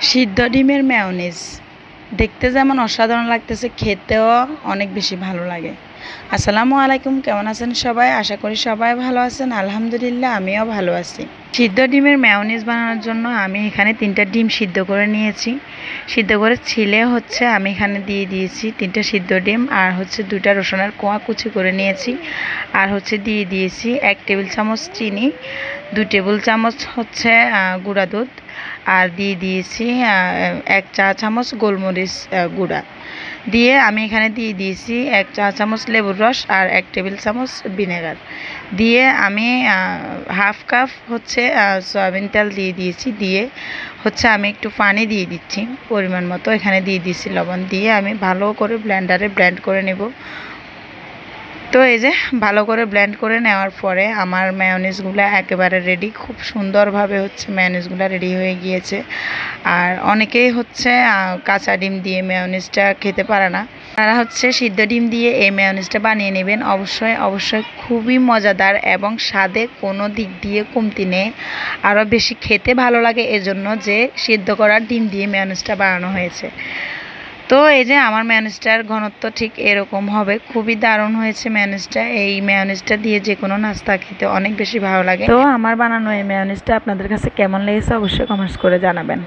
সিদ্ধ ডিমের মেয়োনিজ দেখতে যেমন অসাধারণ লাগতেছে, খেতেও অনেক বেশি ভালো লাগে। আসসালামু আলাইকুম, কেমন আছেন সবাই? আশা করি সবাই ভালো আছেন। আলহামদুলিল্লাহ, আমিও ভালো আছি। সিদ্ধ ডিমের মেয়োনিজ বানানোর জন্য আমি এখানে 3টা ডিম সিদ্ধ করে নিয়েছি। সিদ্ধ করে ছিলে আমি এখানে দিয়ে দিয়েছি 3টা সিদ্ধ ডিম, আর 2টা রসুনের কোয়া কুচি করে নিয়েছি, আর দিয়ে দিয়েছি 1 টেবিল চামচ চিনি, 2 টেবিল চামচ গুঁড়া দুধ, আর দিয়ে দিয়েছি 1 চা চামচ গোলমরিচ গুঁড়া। দিয়ে আমি এখানে দিয়ে দিয়েছি 1 চা চামচ লেবুর রস আর 1 টেবিল চামচ ভিনেগার। দিয়ে আমি হাফ কাপ সয়াবিন তেল দিয়ে দিয়েছি। দিয়ে আমি একটু পানি দিয়ে দিচ্ছি পরিমাণ মতো, এখানে দিয়ে দিয়েছি লবণ। দিয়ে আমি ভালো করে ব্লেন্ডারে ব্লেন্ড করে নেব। তো এই যে ভালো করে ব্লেন্ড করে নেওয়ার পরে আমার মেয়োনিজগুলো একেবারে রেডি। খুব সুন্দরভাবে মেয়োনিজগুলো রেডি হয়ে গিয়েছে। আর অনেকেই কাঁচা ডিম দিয়ে মেয়োনিজটা খেতে পারে না, তারা সিদ্ধ ডিম দিয়ে এই মেয়োনিজটা বানিয়ে নেবেন। অবশ্যই খুবই মজাদার এবং স্বাদে কোনো দিক দিয়ে কমতি নেই, আরও বেশি খেতে ভালো লাগে এজন্য যে সিদ্ধ করা ডিম দিয়ে মেয়োনিজটা বানানো হয়েছে। তো এই যে আমার মেয়োনিজটার ঘনত্ব ঠিক এরকম হবে। খুবই দারুণ হয়েছে মেয়োনিজটা। এই মেয়োনিজটা দিয়ে যে কোনো নাস্তা খেতে অনেক বেশি ভালো লাগে। তো আমার বানানো এই মেয়োনিজটা আপনাদের কাছে কেমন লেগেছে অবশ্যই কমেন্টস করে জানাবেন।